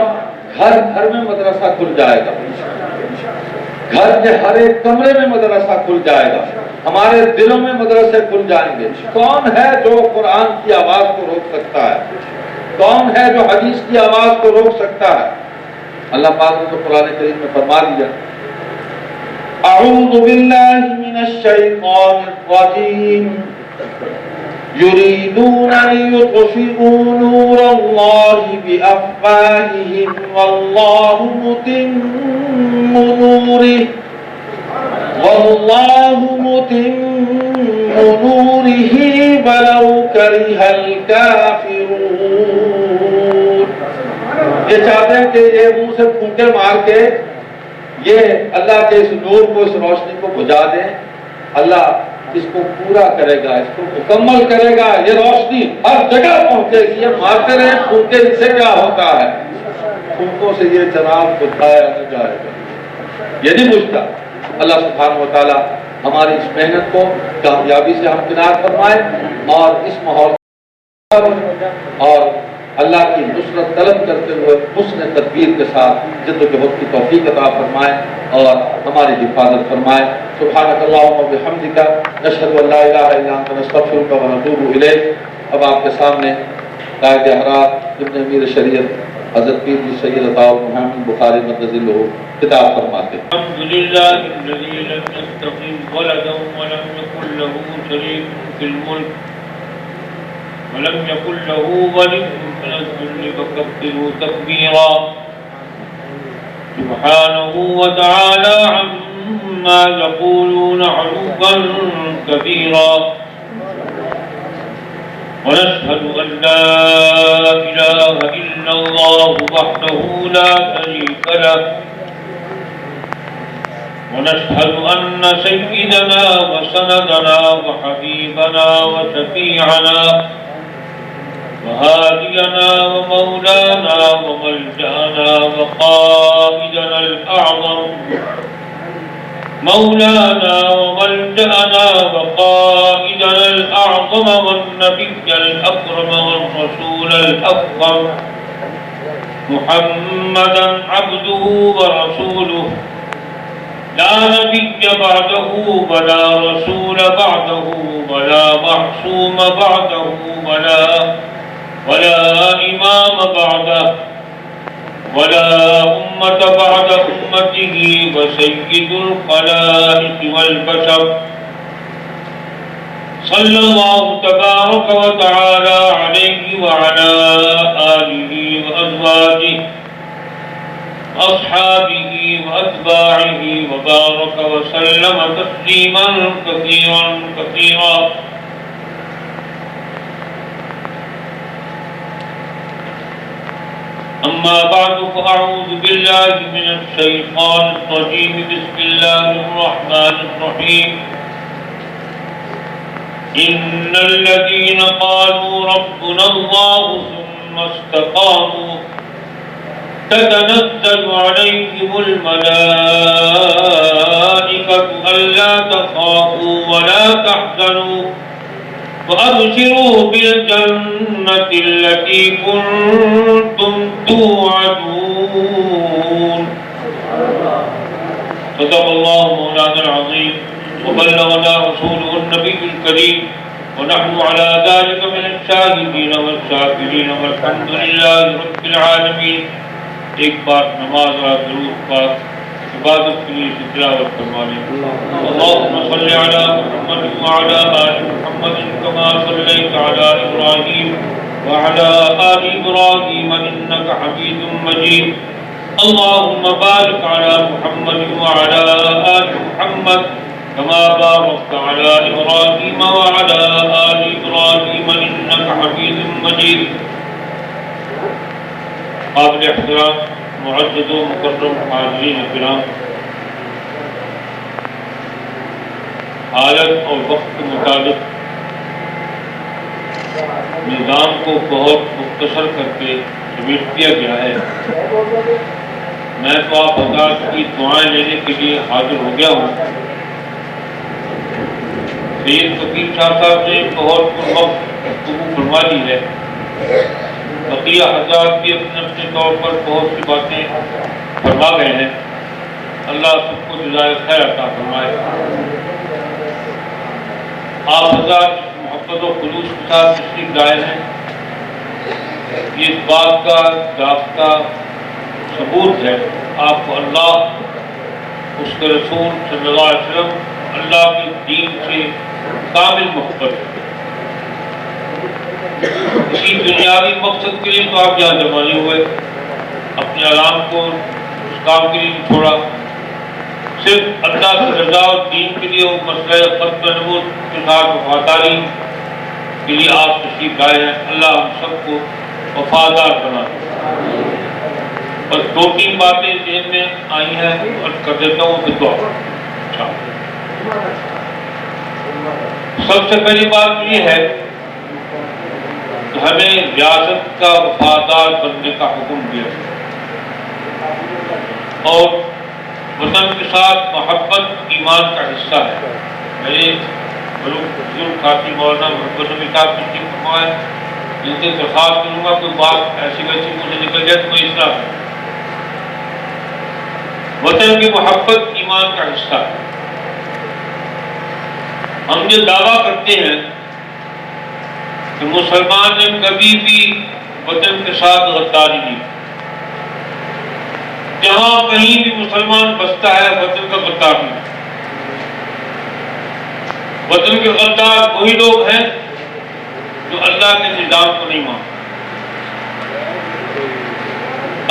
گھر گھر میں مدرسہ کھل جائے گا، گھر کے ہر ایک کمرے میں مدرسہ کھل جائے گا، ہمارے دلوں میں مدرسے کھل جائیں گے۔ کون ہے جو قرآن کی آواز کو روک سکتا ہے؟ کون ہے جو حدیث کی آواز کو روک سکتا ہے؟ اللہ پاک نے تو قرآن کریم میں فرما دیا، اعوذ باللہ من الشیطان الرجیم یریدون لیطفئوا نور اللہ بافواہہم واللہ متم نورہ ولو کرہ الکافرون۔ یہ چاہتے ہیں کہ یہ منہ سے پھونکے مار کے یہ اللہ کے اس نور کو، اس روشنی کو بجھا دیں۔ اللہ اس کو پورا کرے گا، اس کو مکمل کرے گا، یہ روشنی ہر جگہ پہنچے گی۔ یہ مارتے رہے پھونکے، اس سے کیا ہوتا ہے؟ پھونکوں سے یہ چراغ بجھایا نہ جائے گا، یہ نہیں بجھتا۔ اللہ سبحانہ و تعالی ہماری اس محنت کو کامیابی سے ہمکنار فرمائے، اور اس ماحول اور اللہ کی نصرت طلب کرتے ہوئے حسن تدبیر کے ساتھ جد و جہد کی توفیق عطا فرمائے اور ہماری حفاظت فرمائے. سبحانک اللہم و بحمدک نشہد ان لا الہ الا انت نستغفرک و نتوب الیک. اب آپ کے سامنے قائد حضرات ابن امیر شریعت حضرت پیر جی سید عطا محمد بخاری مدظ اللہ خطاب فرماتے ہیں. الحمدللہ الذی لم يتخذ ولدا ولم يكن له شریک فی الملک ولم يكن له ولي من الذل فكبره تكبيرا سبحانه وتعالى عما يقولون علوا كبيرا. ونشهد أن لا إله إلا الله وحده لا شريك له. ونشهد أن سيدنا وسندنا وحبيبنا وشفيعنا وهادينا ومولانا وملجأنا وقائدنا الأعظم مولانا وملجأنا وقائدنا الأعظم والنبي الأكرم والرسول الأفضل محمدا عبده ورسوله لا نبي بعده ولا رسول بعده ولا معصوم بعده ولا إمام بعده ولا أمة بعد أمته وسيد الخلائق والبشر صلى الله تبارك وتعالى عليه وعلى آله وأزواجه أصحابه وأتباعه وبارك وسلم تسليما كثيرا كثيرا. أما بعد فأعوذ بالله من الشيطان الرجيم. بسم الله الرحمن الرحيم. إن الذين قالوا ربنا الله ثم استقاموا تتنزل عليهم الملائكة ألا تخافوا ولا تحزنوا وأبشروا بالجنة التي كنتم توعدون. صدق الله مولانا العظيم وبلغنا رسوله النبي الكريم ونحن على ذلك من الشاهدين والشاكرين والحمد لله رب العالمين. ایک بار نماز اور درود پاک عبادت کے لیے تلاوت فرما لیں. اللهم صل على محمد وعلى آل محمد كما صليت على إبراهيم وعلى آل إبراهيم إنك حميد مجيد. اللهم بارك على محمد وعلى آل محمد كما باركت على إبراهيم وعلى آل إبراهيم إنك حميد مجيد. قابل احترام معزز و مکرم حاضرین کرام، حالت اور وقت کے مطابق نظام کو بہت مختصر کر کے سمیٹ دیا گیا ہے. میں تو آپ حضرات کی دعائیں لینے کے لیے حاضر ہو گیا ہوں. سید فقیر شاہ صاحب نے بہت وقت گفتگو فرما لی ہے. بقیہ حضرات بھی اپنے اپنے طور پر بہت سی باتیں فرما گئے ہیں. اللہ سب کو جزائے خیر عطا فرمائے. آپ حضرات محبت و خلوص کے ساتھ تشریف لائے ہیں. یہ اس بات کا ضابطہ ثبوت ہے آپ کو اللہ، اس کے رسول صلی اللہ علیہ وسلم، اللہ کے دین سے کامل محبت ہے. کسی دنیاوی مقصد کے لیے تو آپ یہاں جمع نہیں ہوئے، اپنے آرام کو اس کام کے لیے چھوڑا. صرف اللہ کی رضا اور دین کے لیے وہ مسئلہ ختم نبوت کے ساتھ وفاداری کے لیے آپ تشریف لائے ہیں. اللہ ہم سب کو وفادار بنا. بس دو تین باتیں ذہن میں آئی ہیں اور کر دیتا ہوں کہ دعا. سب سے پہلی بات یہ ہے کہ ہمیں ریاست کا وفادار بننے کا حکم دیا اور وطن کے ساتھ محبت ایمان کا حصہ ہے. میرے بزرگ خاطی مولانا محمد نبی صاحب تشریف فرمائے ان سے درخواست کروں گا کوئی بات ایسی ویسی مجھے نکل جائے تو کوئی اصلاح کریں۔ وطن کی محبت ایمان کا حصہ ہے۔ ہم یہ دعویٰ کرتے ہیں کہ مسلمان نے کبھی بھی وطن کے ساتھ غداری نہیں، جہاں کہیں بھی مسلمان بستا ہے وطن کا غدار نہیں۔ وطن کے غدار وہی لوگ ہیں جو اللہ کے نظام کو نہیں مانتے،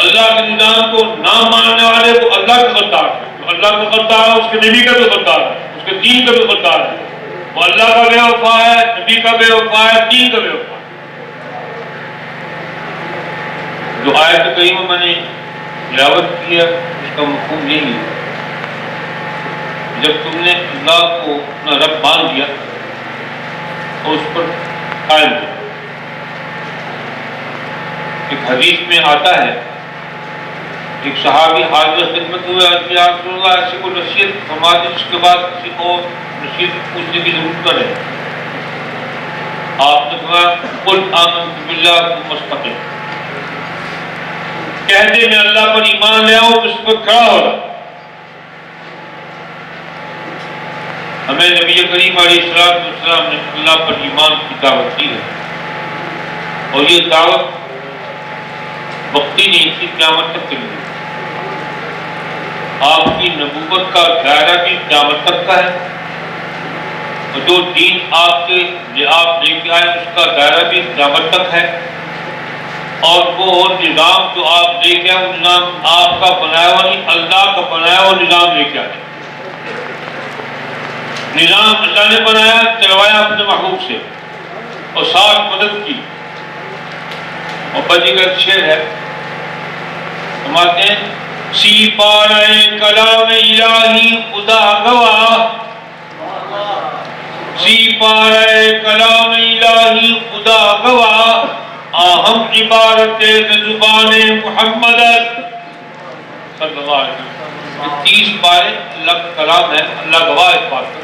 اللہ کے نظام کو نہ ماننے والے کو اللہ کا غدار ہے۔ جو اللہ کا غدار ہے اس کے نبی کا بھی غدار ہے، اس کے دین کا بھی غدار ہے۔ وہ اللہ کا بے وفا ہے، نبی کا بے وفا ہے، دین کا بے وفا ہے۔ جو آیت کریمہ میں نے تلاوت کی ہے اس کا مفہوم یہی ہے، جب تم نے اللہ کو اپنا رب مان لیا تو اس پر قائم ہو۔ ایک حدیث میں آتا ہے ایک صحابی حاضر خدمت ہوئے، یا رسول اللہ ایسی کو نصیحت فرما دیں جس کے بعد کسی کو نصیحت پوچھنے کی ضرورت نہ رہے۔ آپ نے فرمایا قل آمنت باللہ ثم استقم، کہہ دے میں اللہ پر ایمان لے آؤں، اس پر کھڑا ہو رہا۔ ہمیں نبی کریم علیہ السلام نے اللہ پر ایمان کی دعوت دی ہے، اور یہ دعوت وقتی نہیں تھی، قیامت تک کے لیے۔ آپ کی نبوت کا دائرہ بھی قیامت تک کا ہے، اور جو دین آپ کے آپ لے کے آئے اس کا دائرہ بھی قیامت تک ہے، اور وہ نظام جو آپ لے کے آئے وہ نظام آپ کا بنایا ہوا نہیں، اللہ کا بنایا ہوا نظام لے کے آئے۔ نظام اللہ نے بنایا، چلوایا اپنے محبوب سے، اور ساتھ مدد کی۔ اور بجی کا شعر ہے، فرماتے ہیں سی پارے کلام الہی خدا گواہ، سی پارے کلام الہی خدا گواہ، آہم عبارت زبان محمد صلی اللہ علیہ وسلم۔ 30 پارے اللہ کا کلام ہے، اللہ گواہ اس بات کا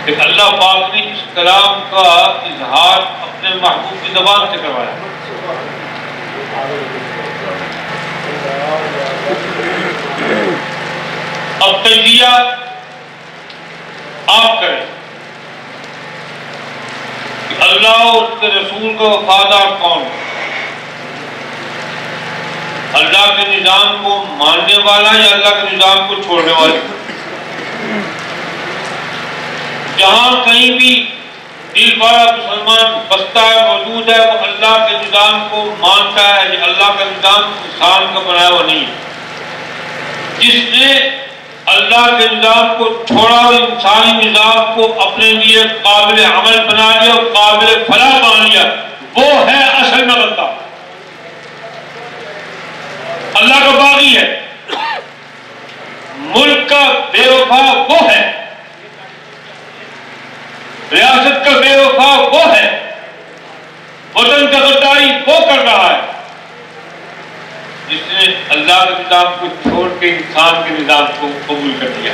کہ اللہ پاک نے اس کلام کا اظہار اپنے محبوب کی زبان سے کروایا۔ اب تجزیہ آپ کریں کہ اللہ اور اس کے رسول کا وفادار کون ہے؟ اللہ کے نظام کو ماننے والا یا اللہ کے نظام کو چھوڑنے والا؟ جہاں کہیں بھی دل والا مسلمان بستا ہے، موجود ہے، وہ اللہ کے نظام کو مانتا ہے۔ یہ اللہ کا نظام انسان کا بنایا ہوا نہیں ہے۔ جس نے اللہ کے نظام کو چھوڑا اور انسانی نظام کو اپنے لیے قابل عمل بنا لیا اور قابل فلاح بنا لیا، وہ ہے اصل میں غدار۔ اللہ کا باغی ہے، ملک کا بے وفا وہ ہے، ریاست کا بے وفا وہ ہے، وطن کا غداری وہ کر رہا ہے جس نے اللہ کے نظام کو چھوڑ کے انسان کے نظام کو قبول کر لیا،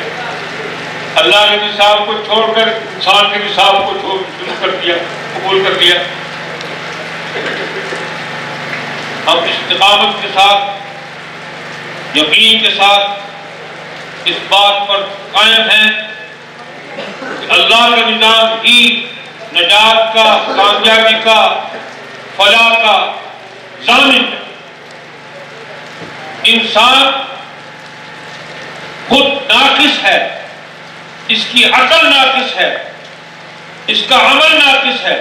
اللہ کے نظام کو چھوڑ کر انسان کے نظام کو شروع کر دیا، قبول کر دیا۔ ہم استقامت کے ساتھ، یقین کے ساتھ اس بات پر قائم ہیں کہ اللہ کا نظام ہی نجات کا، کامیابی کا، فلاح کا ضامن ہے۔ انسان خود ناقص ہے، اس کی عقل ناقص ہے، اس کا عمل ناقص ہے،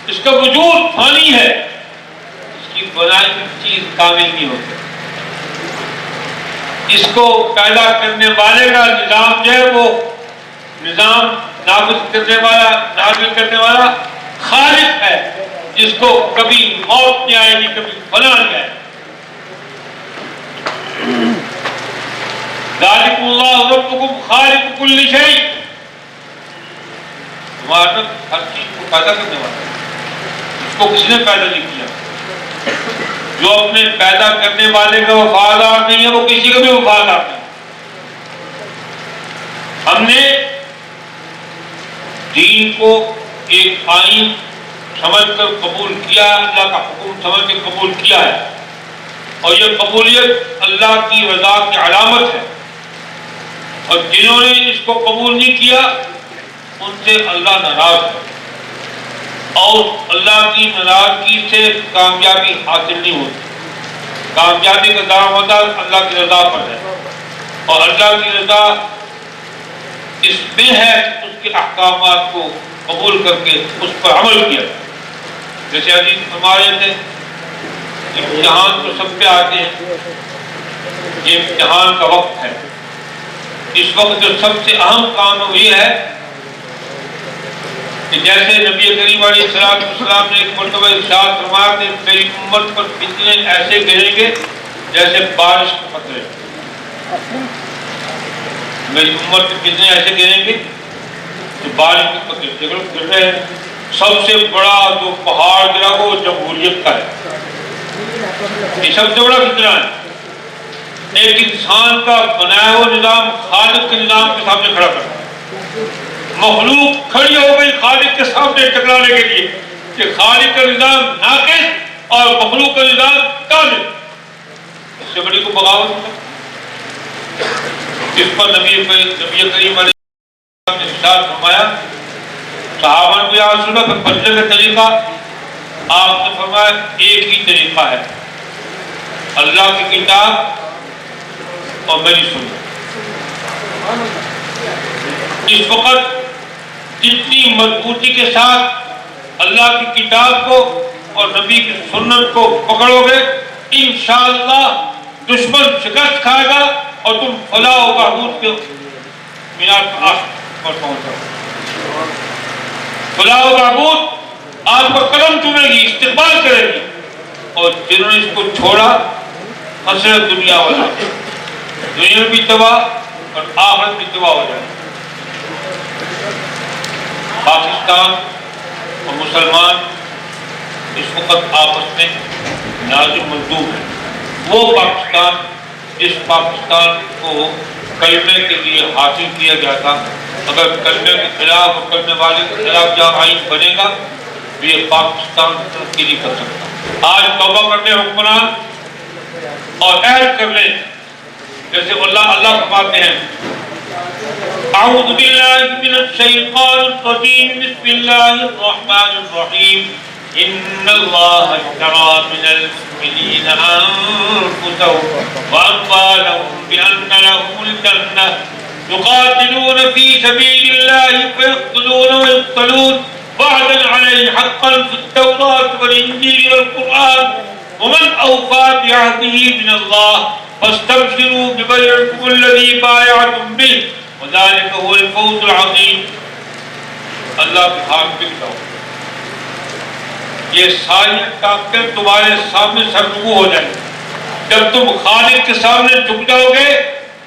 اس کا وجود فانی ہے، اس کی بنائی ہوئی چیز کامل نہیں ہوتی۔ اس کو پیدا کرنے والے کا نظام جو ہے وہ نظام نافذ کرنے والا، نافذ کرنے والا خالق ہے، جس کو کبھی موت نہیں آئے گی، کبھی فنا نہیں آئے گی۔ ذالک اللہ ربکم خالق کل شیء، تمہارا رب ہر چیز کو پیدا کرنے والا ہے، اس کو کسی نے پیدا نہیں کیا۔ جو اپنے پیدا کرنے والے کا وفادار نہیں ہے وہ کسی کا بھی وفادار نہیں۔ ہم نے دین کو ایک آئین سمجھ کر قبول کیا ہے، اللہ کا حکم سمجھ کے قبول کیا ہے، اور یہ قبولیت اللہ کی رضا کی علامت ہے، اور جنہوں نے اس کو قبول نہیں کیا ان سے اللہ ناراض ہے، اور اللہ کی ناراضگی سے کامیابی حاصل نہیں ہوتی۔ کامیابی کا دارومدار اللہ کی رضا پر ہے، اور اللہ کی رضا اس میں ہے کہ اس کے احکامات کو قبول کر کے اس پر عمل کیا جائے۔ جیسے حدیث ہمارے تھے، امتحان تو سب پہ آتے ہیں، یہ امتحان کا وقت ہے۔ اس وقت جو سب سے اہم کام یہ ہے کہ جیسے نبی کریم علیہ السلام نے ایک مرتبہ ارشاد فرمایا کہ میری امت پر فتنے ایسے گریں گے جیسے بارش کے قطرے، میری امت پر فتنے ایسے گریں گے کہ بارش کے قطرے گر رہے ہیں۔ سب سے بڑا جو پہاڑ گرا وہ جمہوریت کا ہے، یہ سب سے بڑا فتنہ ہے۔ ایک انسان کا بنایا ہوا نظام خالق کے نظام کے سامنے کھڑا کرتا ہے، مخلوق کھڑی ہو گئی خالق کے سامنے ٹکرانے کے لیے کہ خالق کا نظام ناقص اور مخلوق کا نظام کامل، اس سے بڑی کو بغاوت ہے۔ اس پر نبی کریم علیہ السلام نے ارشاد فرمایا، صحابہ نے یا رسول اللہ پھر بچنے کا طریقہ؟ آپ نے فرمایا ایک ہی طریقہ ہے، اللہ کی کتاب اور میری سنت۔ اس وقت جتنی مضبوطی کے ساتھ اللہ کی کتاب کو اور نبی کی سنت کو پکڑو گے، انشاءاللہ دشمن شکست کھائے گا اور تم فلاح و بہبود کے مینار پر پہنچ جاؤ۔ فلاح و بہبود آپ کا قدم چومے گی، استقبال کرے گی، اور جنہوں نے اس کو چھوڑا حسرت دنیا والا، دنیا بھی تباہ اور آخرت بھی تباہ ہو جائے۔ پاکستان اور مسلمان اس وقت آپس میں نازک مظلوم ہیں۔ وہ پاکستان جس پاکستان کو کلمے کے لیے حاصل کیا گیا تھا، اگر کلمے کے خلاف اور کلمے والے کے خلاف جہاں آئین بنے گا تو یہ پاکستان ترقی نہیں کر سکتا۔ آج توبہ کر لیں حکمران اور عہد کر لیں، جیسے اللہ فرماتے ہیں، اعوذ باللہ من الشیطان الرجیم، بسم اللہ الرحمن الرحیم، ان اللہ اشتری من المؤمنین انفسهم واموالهم بان لهم الجنہ یقاتلون فی سبیل اللہ فیقتلون ویقتلون وعدا علیہ حقا فی التوراة والانجیل والقرآن ومن اوفى بعهده من اللہ فاستبشروا ببیعکم الذی بایعتم بہ وذلك هو الفوز العظیم۔ اللہ کے ہاتھ پہ اٹھاؤ، یہ ساری طاقتیں تمہارے سامنے سرنگو ہو جائیں گی۔ جب تم خالق کے سامنے جھک جاؤ گے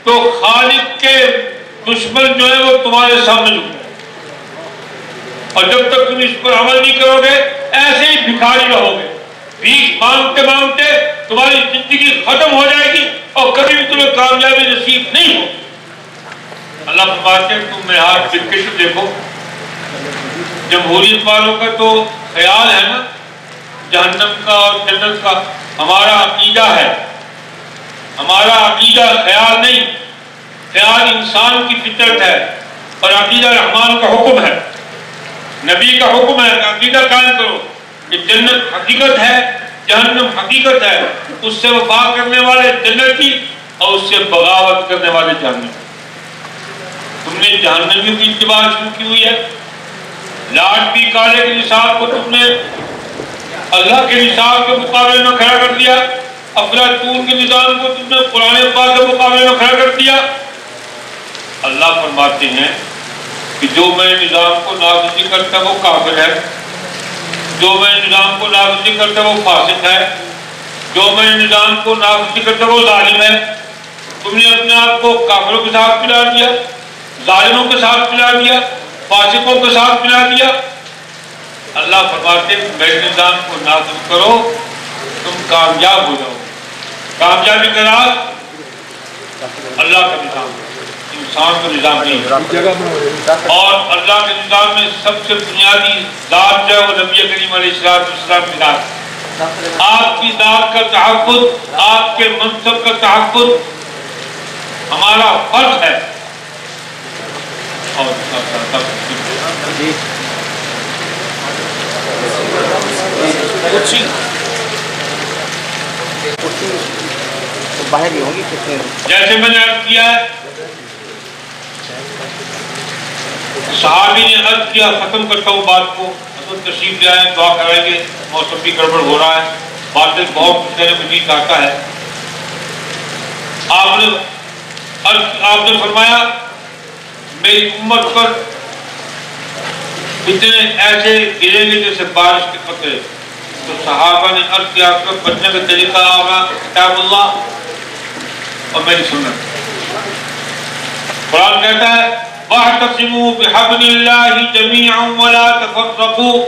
تو خالق کے دشمن جو ہے وہ تمہارے سامنے جھک جائیں گے، اور جب تک تم اس پر عمل نہیں کرو گے ایسے ہی بھکاری رہو گے، بھیک مانگتے مانگتے تمہاری زندگی ختم ہو جائے گی اور کبھی بھی تمہیں کامیابی نصیب نہیں ہوگی۔ اللہ فرماتے ہیں تم میرے ہاتھ ڈکٹیشن دیکھو، جمہوریت والوں کا تو خیال ہے نا جہنم کا اور جنت کا، ہمارا عقیدہ ہے، ہمارا عقیدہ خیال نہیں، خیال انسان کی فطرت ہے، اور عقیدہ رحمان کا حکم ہے، نبی کا حکم ہے کہ عقیدہ قائم کرو کہ جنت حقیقت ہے، جہنم حقیقت ہے، اس سے وفا کرنے والے جنتی اور اس سے بغاوت کرنے والے جہنم۔ تم نے جہنمیوں کی اتباع شروع کی ہوئی ہے، لاٹ پی کالے کے نصاب کو تم نے اللہ کے نصاب کے مقابلے میں کھڑا کر دیا، افلاطون کے نظام کو تم نے قرآن پاک کے مقابلے میں کھڑا کر دیا۔ اللہ فرماتے ہیں کہ جو میرے نظام کو نافذ نہیں کرتا وہ کافر ہے، جو میرے نظام کو نافذ نہیں کرتا وہ فاسق ہے، جو میرے نظام کو نافذ نہیں کرتا وہ ظالم ہے۔ تم نے اپنے آپ کو کافروں کے ساتھ ملا دیا، ظالموں کے ساتھ ملا دیا، فاسقوں کے ساتھ ملا دیا۔ اللہ فرماتے ہیں میرے نظام کو نافذ کرو تم کامیاب ہو جاؤ۔ کامیابی کا راز اللہ کا نظام ہے، انسان کا نظام نہیں ہے۔ اور اللہ کے نظام میں سب سے بنیادی ذات جو ہے وہ نبی کریم علیہ السلام کی ذات۔ آپ کی ذات کا تحفظ، آپ کے منصب کا تحفظ ہمارا فرض ہے۔ اور باہر ہی ہوگی کتنے جیسے میں نے عرض کیا ہے، صحابی نے عرض کیا، ختم کرتا ہوں بات کو، حضرت تشریف لے آئے، دعا کرائیں گے، موسم بھی گڑبڑ ہو رہا ہے، باتیں بہت کچھ مزید آتا ہے۔ آپ نے فرمایا میری امت پر اتنے ایسے گریں گے جیسے بارش کے قطرے، تو صحابہ نے عرض کیا کہ بچنے کا طریقہ ہوگا کتاب اللہ اور میری سنت۔ قرآن کہتا ہے وَاعْتَصِمُوا بِحَبْلِ اللَّهِ جَمِيعًا وَلَا تَفَرَّقُوا۔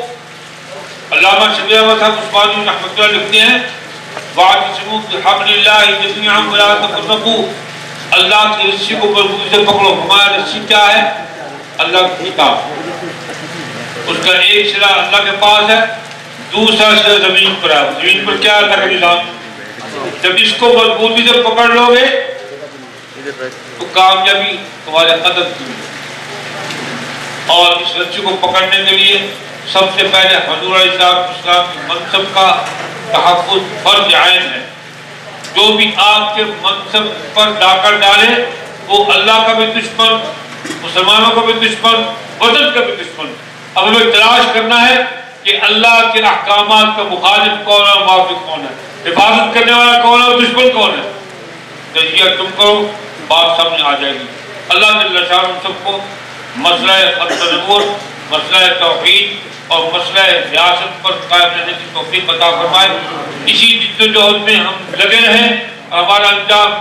علامہ شبیر احمد صاحب عثمانی رحمۃ اللہ لکھتے ہیں وَاعْتَصِمُوا بِحَبْلِ اللَّهِ جَمِيعًا وَلَا تَفَرَّقُوا، اللہ کی رسی کو مضبوطی سے پکڑو۔ ہمارا رسی کیا ہے؟ اللہ کی کتاب، اس کا ایک سرا اللہ کے پاس ہے، دوسرا سرا زمین پر ہے۔ زمین پر کیا اللہ کا نظام؟ جب اس کو مضبوطی سے پکڑ لو گے تو کامیابی تمہارے قدم کی۔ اور اس رسی کو پکڑنے کے لیے سب سے پہلے حضور علیہ السلام کے منصب کا تحفظ فرض عین ہے۔ جو بھی آپ کے منصب پر ڈاکر ڈالے وہ اللہ کا بھی دشمن، مسلمانوں کا بھی دشمن، وطن کا بھی دشمن۔ اب ہمیں تلاش کرنا ہے کہ اللہ کے احکامات کا مخالف کون ہے، موافق کون ہے، حفاظت کرنے والا کون ہے اور دشمن کون ہے۔ تجزیہ تم کرو، بات سامنے آ جائے گی۔ اللہ جل شانہ ہم سب کو مسئلہ خط تنور، مسئلہ توحید اور مسئلہ ریاست پر قائم رہنے کی توفیق عطا فرمائے۔ اسی جدوجہد میں ہم لگے رہیں، ہمارا انجام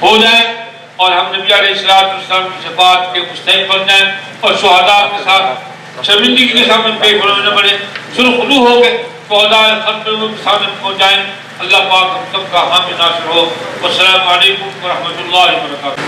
ہو جائے اور ہم نبی علیہ السلام کی شفاعت کے مستحق بن جائیں اور شہداء کے ساتھ شرمندگی کے سامنے پیش ہونے نہ پڑے، سرخرو ہو کے شہداء خط تنور کے سامنے پہنچ جائیں۔ اللہ پاک ہم سب کا حامی ناصر ہو۔ والسلام علیکم ورحمۃ اللہ وبرکاتہ۔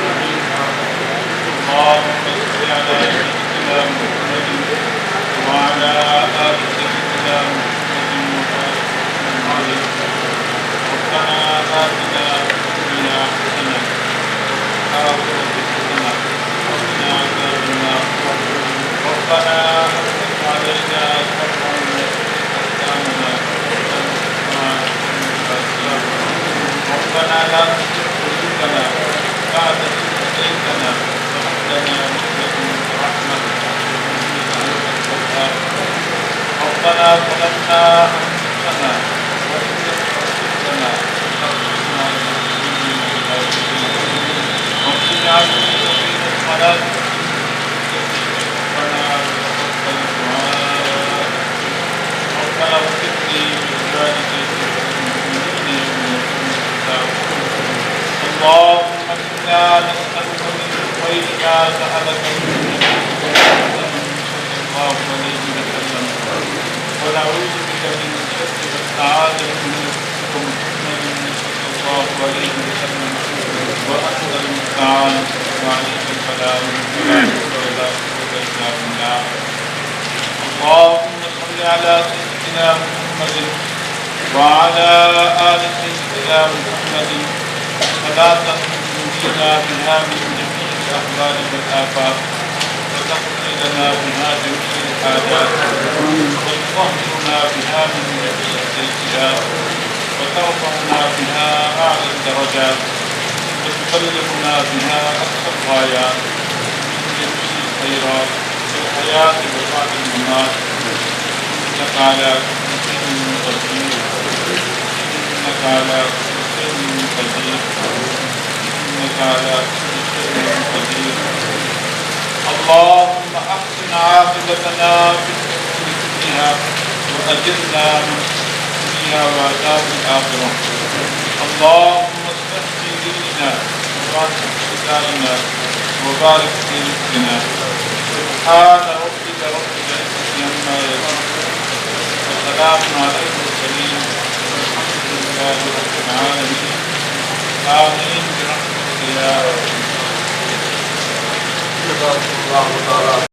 اللهم صل على سيدنا محمد وعلى آل سيدنا محمد صلاة تنجينا بها من جميع الأحوال والآفات وتقضي لنا بها جميع الحاجات وتطهرنا بها من جميع السيئات وترفعنا بها أعلى الدرجات وتبلغنا بها أقصى الغايات من جميع الخيرات في الحياة وبعد الممات إنك على كل شيء قدير إنك على كل شيء قدير إنك على كل شيء قدير اللهم أحسن عاقبتنا في الأمور كلها وأجرنا من الدنيا وعذاب الآخرة اللهم اصلح في ديننا وأصلح شتائنا وبارك في رزقنا سبحان ربك رب العزة عما يصفون وسلام على المرسلين والحمد لله رب العالمين آمين برحمتك يا رب جزاکم اللہ تعالی